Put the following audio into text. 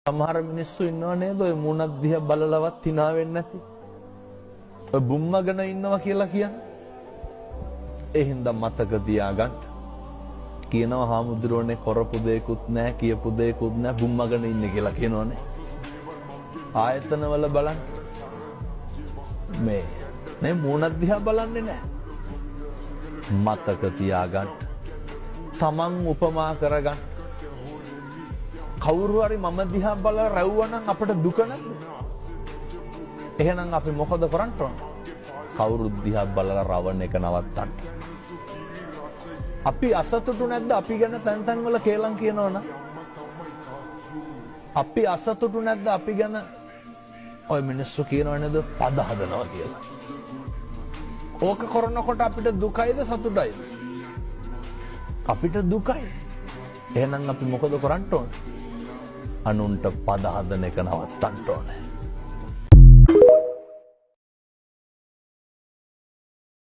සමහර මිනිස්සු ඉන්නව නේද ඔය මුණක් දිහා බලලවත් hina වෙන්නේ නැති. ඔය බුම්මගෙන ඉන්නවා කියලා කියන්නේ. ඒ හින්දා මතක තියාගන්න. කියනවා හාමුදුරුවනේ කරපු දෙයක්වත් නැහැ, කියපු දෙයක්වත් නැහැ, බුම්මගෙන ඉන්නේ කියලා කියනවනේ. ආයතනවල බලන්න. මේ මුණක් දිහා බලන්නේ නැහැ. මතක තියාගන්න. තමන් උපමා කරගන්න. කවුරු හරි මම දිහා බලලා රැව්වනම් අපිට දුක නැද්ද? එහෙනම් අපි මොකද කරන්න ඕන? කවුරු දිහා බලලා රවණ එක නවත්තන්න. අපි අසතුටු නැද්ද අපි ගැන තැන් තැන් වල කේලම් කියනවනම්? අපි අසතුටු නැද්ද අපි ගැන ඔය මිනිස්සු කියනව නේද පද හදනවා කියලා. ඕක කරනකොට අපිට දුකයිද සතුටයිද? අපිට දුකයි. එහෙනම් අපි මොකද කරන්න ඕන? අනුන්ට පද හදන එක නවත්තන්න ඕනේ.